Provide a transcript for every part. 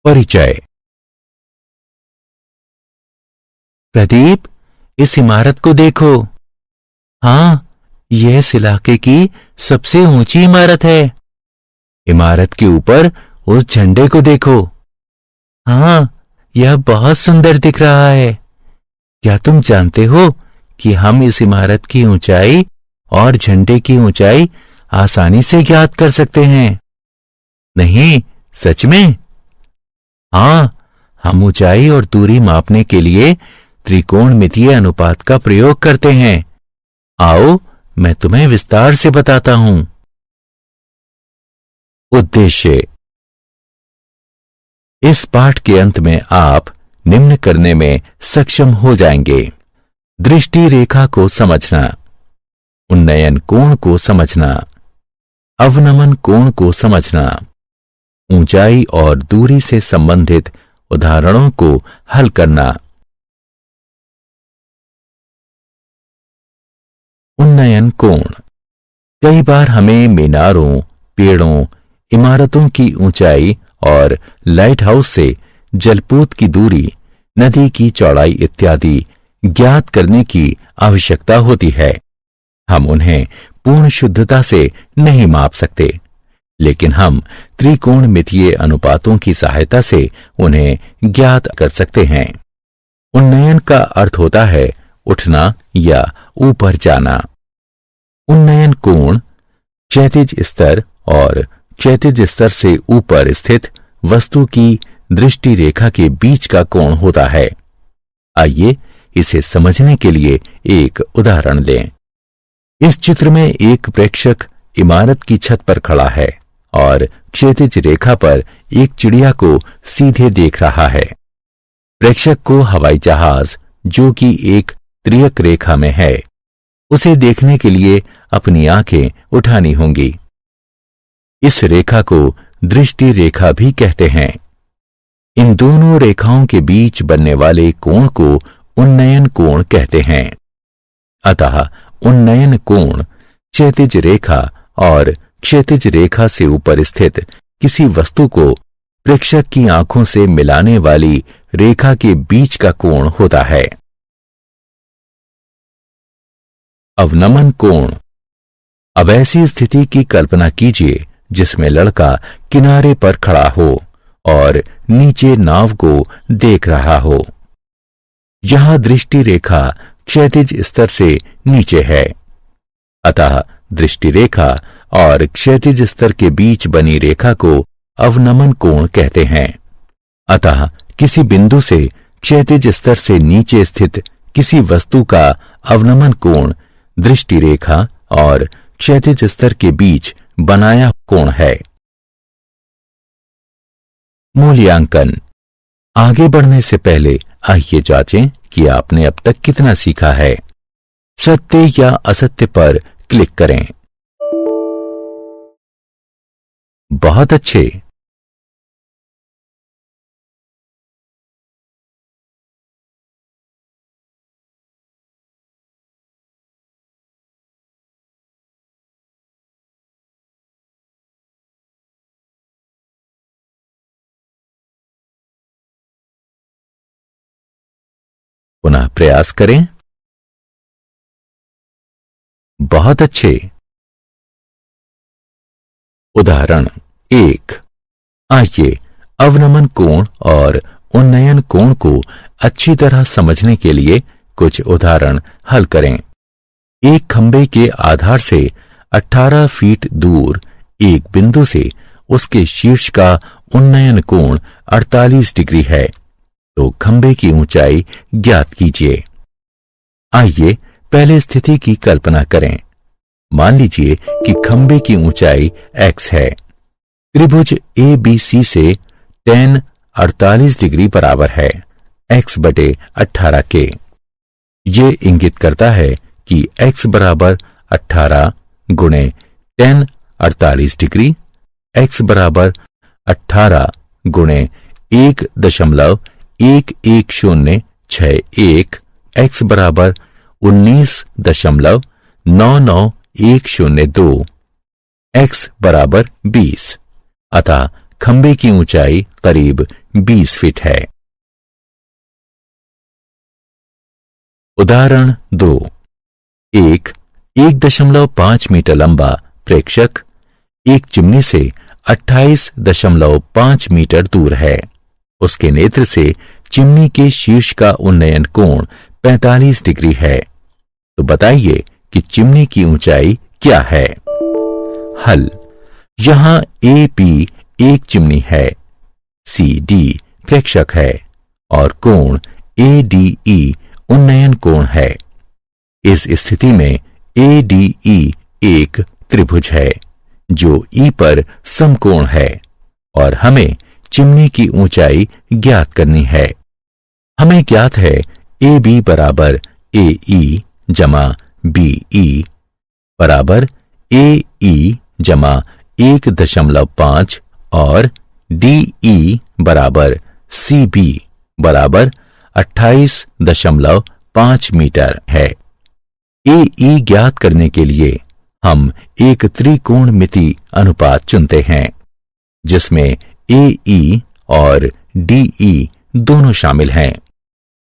परिचय। प्रदीप, इस इमारत को देखो। हाँ, यह इस इलाके की सबसे ऊंची इमारत है। इमारत के ऊपर उस झंडे को देखो। हाँ, यह बहुत सुंदर दिख रहा है। क्या तुम जानते हो कि हम इस इमारत की ऊंचाई और झंडे की ऊंचाई आसानी से ज्ञात कर सकते हैं? नहीं, सच में? हाँ, हम ऊंचाई और दूरी मापने के लिए त्रिकोणमितीय अनुपात का प्रयोग करते हैं। आओ, मैं तुम्हें विस्तार से बताता हूं। उद्देश्य। इस पाठ के अंत में आप निम्न करने में सक्षम हो जाएंगे: दृष्टि रेखा को समझना, उन्नयन कोण को समझना, अवनमन कोण को समझना, ऊंचाई और दूरी से संबंधित उदाहरणों को हल करना। उन्नयन कोण। कई बार हमें मीनारों, पेड़ों, इमारतों की ऊंचाई और लाइट हाउस से जलपोत की दूरी, नदी की चौड़ाई इत्यादि ज्ञात करने की आवश्यकता होती है। हम उन्हें पूर्ण शुद्धता से नहीं माप सकते, लेकिन हम त्रिकोणमितीय अनुपातों की सहायता से उन्हें ज्ञात कर सकते हैं। उन्नयन का अर्थ होता है उठना या ऊपर जाना। उन्नयन कोण क्षैतिज स्तर और क्षैतिज स्तर से ऊपर स्थित वस्तु की दृष्टि रेखा के बीच का कोण होता है। आइए इसे समझने के लिए एक उदाहरण लें। इस चित्र में एक प्रेक्षक इमारत की छत पर खड़ा है और क्षैतिज रेखा पर एक चिड़िया को सीधे देख रहा है। प्रेक्षक को हवाई जहाज, जो कि एक त्रियक रेखा में है, उसे देखने के लिए अपनी आंखें उठानी होंगी। इस रेखा को दृष्टि रेखा भी कहते हैं। इन दोनों रेखाओं के बीच बनने वाले कोण को उन्नयन कोण कहते हैं। अतः उन्नयन कोण क्षैतिज रेखा और क्षैतिज रेखा से ऊपर स्थित किसी वस्तु को प्रेक्षक की आंखों से मिलाने वाली रेखा के बीच का कोण होता है। अवनमन कोण। अब ऐसी स्थिति की कल्पना कीजिए जिसमें लड़का किनारे पर खड़ा हो और नीचे नाव को देख रहा हो। यहां दृष्टि रेखा क्षैतिज स्तर से नीचे है, अतः दृष्टि रेखा और क्षैतिज स्तर के बीच बनी रेखा को अवनमन कोण कहते हैं। अतः किसी बिंदु से क्षैतिज स्तर से नीचे स्थित किसी वस्तु का अवनमन कोण दृष्टि रेखा और क्षैतिज स्तर के बीच बनाया कोण है। मूल्यांकन। आगे बढ़ने से पहले आइए जांचें कि आपने अब तक कितना सीखा है। सत्य या असत्य पर क्लिक करें। बहुत अच्छे। पुनः प्रयास करें। बहुत अच्छे। उदाहरण 1। आइए अवनमन कोण और उन्नयन कोण को अच्छी तरह समझने के लिए कुछ उदाहरण हल करें। एक खंबे के आधार से 18 फीट दूर एक बिंदु से उसके शीर्ष का उन्नयन कोण 48 डिग्री है, तो खंबे की ऊंचाई ज्ञात कीजिए। आइए पहले स्थिति की कल्पना करें। मान लीजिए कि खंबे की ऊंचाई x है। त्रिभुज ABC से tan 48 डिग्री बराबर है x/18 के। ये इंगित करता है कि x बराबर 18 गुणे tan 48 डिग्री, x बराबर 18 गुणे 1.11061, x बराबर 19.99102, x बराबर 20। अतः खंबे की ऊंचाई करीब 20 फीट है। उदाहरण 2। एक 1.5 मीटर लंबा प्रेक्षक एक चिमनी से 28.5 मीटर दूर है। उसके नेत्र से चिमनी के शीर्ष का उन्नयन कोण 45 डिग्री है। तो बताइए कि चिमनी की ऊंचाई क्या है। हल। यहां AP एक चिमनी है, CD प्रेक्षक है और कोण ADE उन्नयन कोण है। इस स्थिति में ADE एक त्रिभुज है जो E पर समकोण है और हमें चिमनी की ऊंचाई ज्ञात करनी है। हमें ज्ञात है AB बराबर AE जमा BE बराबर AE जमा 1.5 और DE बराबर CB बराबर 28.5 मीटर है। AE ज्ञात करने के लिए हम एक त्रिकोणमिति अनुपात चुनते हैं जिसमें AE और DE दोनों शामिल हैं।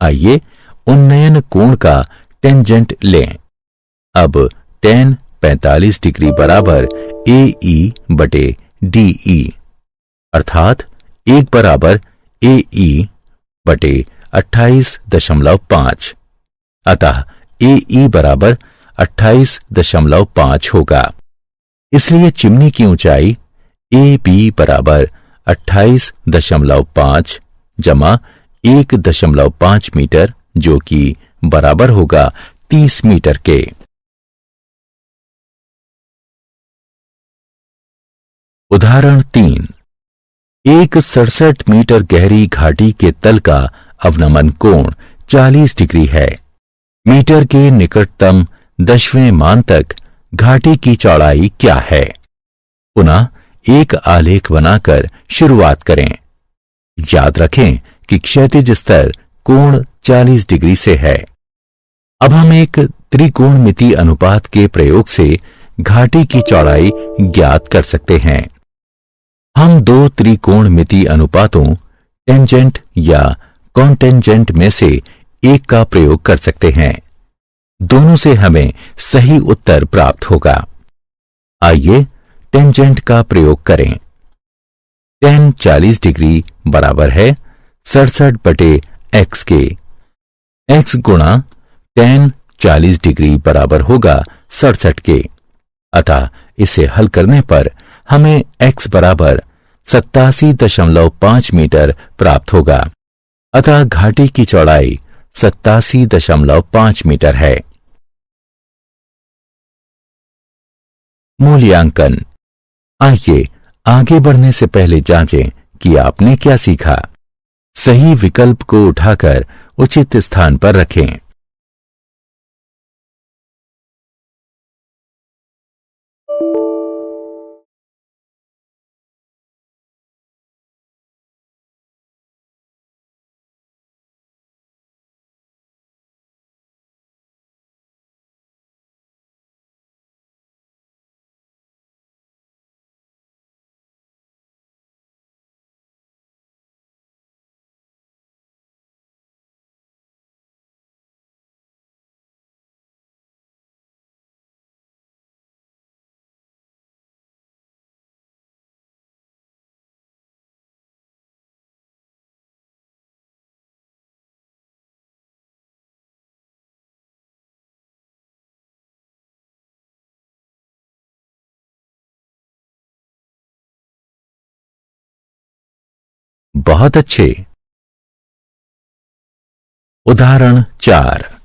आइए उन्नयन कोण का टेंजेंट लें। अब tan 45 डिग्री बराबर AE बटे DE अर्थात 1 बराबर AE बटे 28.5। अतः AE बराबर 28.5 होगा। इसलिए चिमनी की ऊंचाई AB बराबर 28.5 जमा 1.5 मीटर जो कि बराबर होगा 30 मीटर के। उदाहरण 3। एक 67 मीटर गहरी घाटी के तल का अवनमन कोण 40 डिग्री है। मीटर के निकटतम 10वें मान तक घाटी की चौड़ाई क्या है। पुनः एक आलेख बनाकर शुरुआत करें। याद रखें कि क्षैतिज स्तर कोण 40 डिग्री से है। अब हम एक त्रिकोणमिति अनुपात के प्रयोग से घाटी की चौड़ाई ज्ञात कर सकते हैं। हम दो त्रिकोणमिति अनुपातों टेंजेंट या कॉन्टेंजेंट में से एक का प्रयोग कर सकते हैं। दोनों से हमें सही उत्तर प्राप्त होगा। आइए टेंजेंट का प्रयोग करें। tan 40 डिग्री बराबर है 67 बटे x के। x गुणा tan 40 डिग्री बराबर होगा 67 के। अतः इसे हल करने पर हमें x बराबर 87.5 मीटर प्राप्त होगा। अतः घाटी की चौड़ाई 87.5 मीटर है। मूल्यांकन। आइए आगे बढ़ने से पहले जांचें कि आपने क्या सीखा। सही विकल्प को उठाकर उचित स्थान पर रखें। बहुत अच्छे। उदाहरण 4।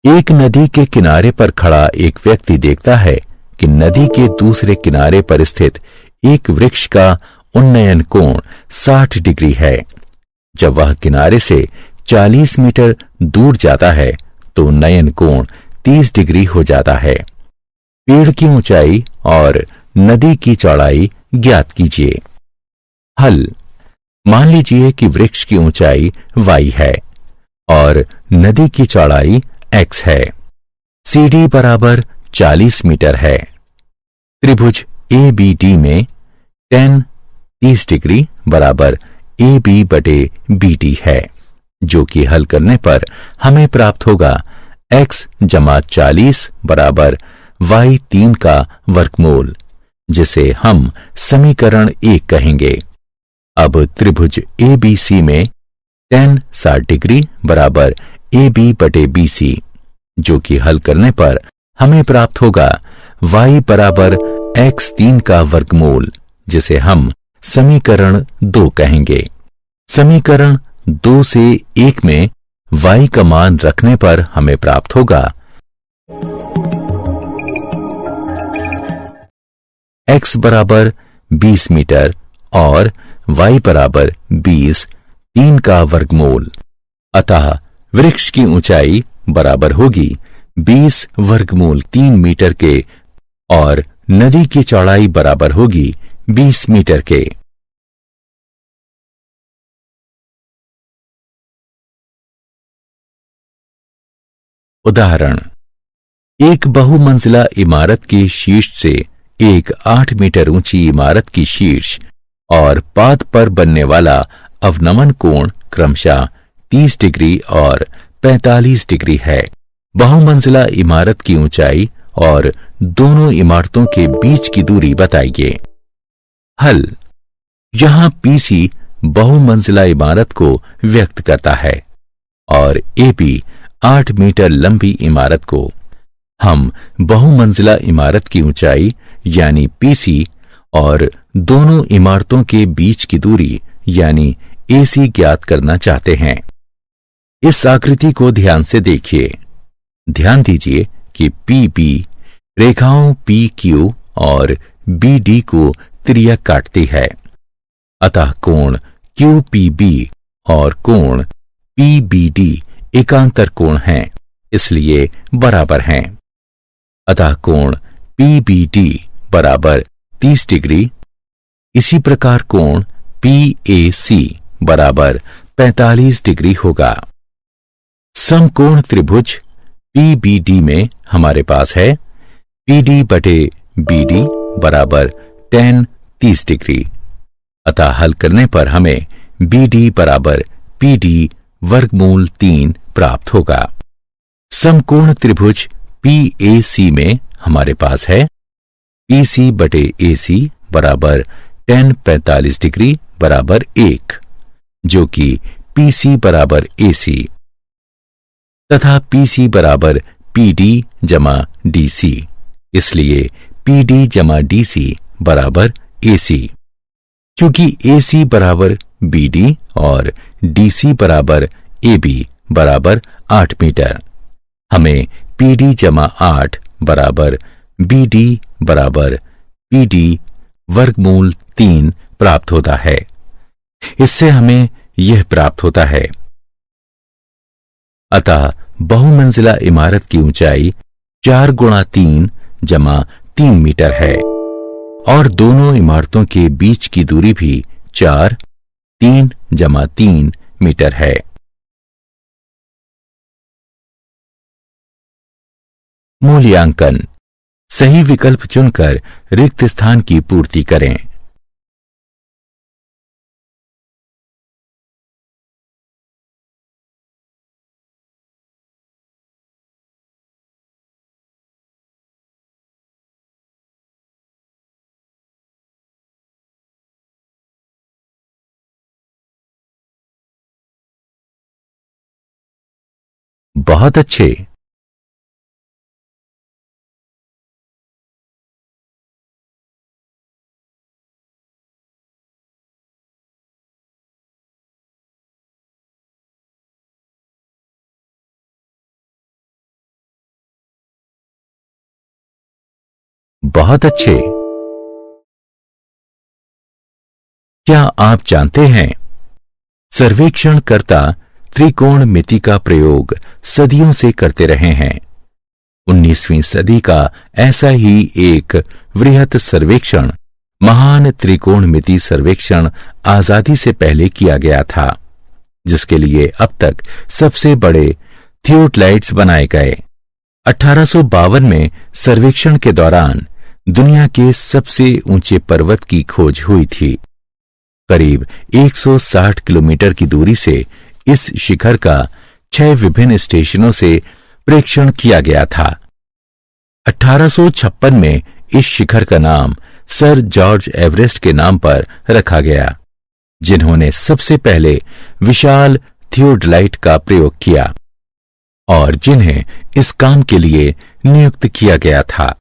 एक नदी के किनारे पर खड़ा एक व्यक्ति देखता है कि नदी के दूसरे किनारे पर स्थित एक वृक्ष का उन्नयन कोण 60 डिग्री है। जब वह किनारे से 40 मीटर दूर जाता है तो उन्नयन कोण 30 डिग्री हो जाता है। पेड़ की ऊंचाई और नदी की चौड़ाई ज्ञात कीजिए। हल। मान लीजिए कि वृक्ष की ऊंचाई y है और नदी की चौड़ाई x है। CD बराबर 40 मीटर है। त्रिभुज ABD में tan 30 डिग्री बराबर ए बी बटे बी डी है, जो कि हल करने पर हमें प्राप्त होगा x जमा 40 बराबर y3 का वर्गमूल, जिसे हम समीकरण 1 कहेंगे। अब त्रिभुज ABC में tan 60 डिग्री बराबर ए बी बटे बी सी, जो कि हल करने पर हमें प्राप्त होगा y बराबर x3 का वर्गमूल, जिसे हम समीकरण 2 कहेंगे। समीकरण 2 से 1 में y का मान रखने पर हमें प्राप्त होगा x बराबर 20 मीटर और y बराबर 20 3 का वर्गमूल। अतः वृक्ष की ऊंचाई बराबर होगी 20 वर्गमूल 3 मीटर के और नदी की चौड़ाई बराबर होगी 20 मीटर के। उदाहरण, एक बहुमंजिला इमारत के शीर्ष से एक 8 मीटर ऊंची इमारत की शीर्ष और पाद पर बनने वाला अवनमन कोण क्रमशः 30 डिग्री और 45 डिग्री है। बहुमंजिला इमारत की ऊंचाई और दोनों इमारतों के बीच की दूरी बताइए। हल, यहां पीसी बहुमंजिला इमारत को व्यक्त करता है और एबी 8 मीटर लंबी इमारत को। हम बहुमंजिला इमारत की ऊंचाई यानी पीसी और दोनों इमारतों के बीच की दूरी यानी एसी ज्ञात करना चाहते हैं। इस आकृति को ध्यान से देखिए। ध्यान दीजिए कि पीबी रेखाओं पीक्यू और बीडी को त्रिज्या काटती है। अतः कोण क्यूपीबी और कोण पीबीडी एकांतर कोण हैं, इसलिए बराबर हैं। अतः कोण पीबीडी बराबर 30 डिग्री। इसी प्रकार कोण पीएसी बराबर 45 डिग्री होगा। समकोण त्रिभुज पीबीडी में हमारे पास है पीडी बटे बीडी बराबर tan 30 डिग्री। अतः हल करने पर हमें बीडी बराबर पीडी वर्गमूल 3 प्राप्त होगा। समकोण त्रिभुज पीएसी में हमारे पास है पीसी बटे एसी बराबर tan 45 डिग्री बराबर 1, जो कि पीसी बराबर एसी तथा पीसी बराबर पीडी जमा डीसी, इसलिए पीडी जमा डीसी बराबर एसी। चूंकि एसी बराबर बीडी और डीसी बराबर एबी बराबर 8 मीटर, हमें पीडी जमा 8 बराबर बीडी बराबर पीडी वर्गमूल 3 प्राप्त होता है। इससे हमें यह प्राप्त होता है। अतः बहुमंजिला इमारत की ऊंचाई 4 गुणा 3 जमा 3 मीटर है और दोनों इमारतों के बीच की दूरी भी 4 3 जमा 3 मीटर है। मूल्यांकन, सही विकल्प चुनकर रिक्त स्थान की पूर्ति करें। बहुत अच्छे। बहुत अच्छे। क्या आप जानते हैं, सर्वेक्षणकर्ता त्रिकोणमिति का प्रयोग सदियों से करते रहे हैं। 19वीं सदी का ऐसा ही एक वृहत सर्वेक्षण महान त्रिकोणमिति सर्वेक्षण आजादी से पहले किया गया था, जिसके लिए अब तक सबसे बड़े थियोडलाइट्स बनाए गए। 1852 में सर्वेक्षण के दौरान दुनिया के सबसे ऊंचे पर्वत की खोज हुई थी, करीब 160 किलोमीटर की दूरी से इस शिखर का 6 विभिन्न स्टेशनों से प्रेक्षण किया गया था। 1856 में इस शिखर का नाम सर जॉर्ज एवरेस्ट के नाम पर रखा गया, जिन्होंने सबसे पहले विशाल थियोडलाइट का प्रयोग किया और जिन्हें इस काम के लिए नियुक्त किया गया था।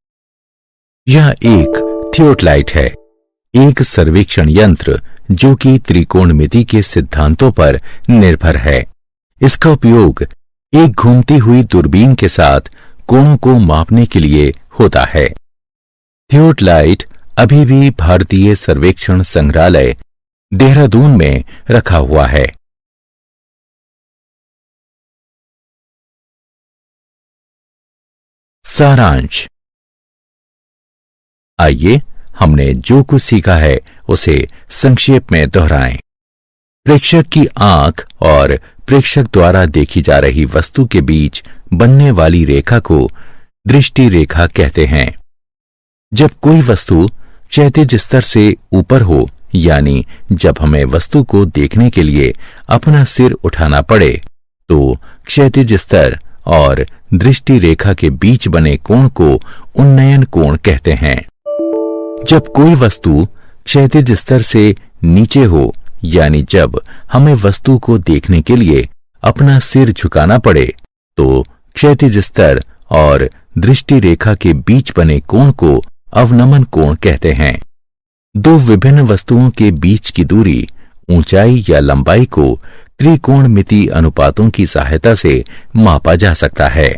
यह एक थियोडलाइट है, एक सर्वेक्षण यंत्र जो कि त्रिकोणमिति के सिद्धांतों पर निर्भर है। इसका उपयोग एक घूमती हुई दूरबीन के साथ कोणों को मापने के लिए होता है। थियोडलाइट अभी भी भारतीय सर्वेक्षण संग्रहालय देहरादून में रखा हुआ है। सारांश। आइए हमने जो कुछ सीखा है उसे संक्षेप में दोहराएं। प्रेक्षक की आंख और प्रेक्षक द्वारा देखी जा रही वस्तु के बीच बनने वाली रेखा को दृष्टि रेखा कहते हैं। जब कोई वस्तु क्षैतिज स्तर से ऊपर हो, यानी जब हमें वस्तु को देखने के लिए अपना सिर उठाना पड़े, तो क्षैतिज स्तर और दृष्टि रेखा के बीच बने कोण को उन्नयन कोण कहते हैं। जब कोई वस्तु क्षैतिज स्तर से नीचे हो, यानी जब हमें वस्तु को देखने के लिए अपना सिर झुकाना पड़े, तो क्षैतिज स्तर और दृष्टि रेखा के बीच बने कोण को अवनमन कोण कहते हैं। दो विभिन्न वस्तुओं के बीच की दूरी, ऊंचाई या लंबाई को त्रिकोणमिति अनुपातों की सहायता से मापा जा सकता है।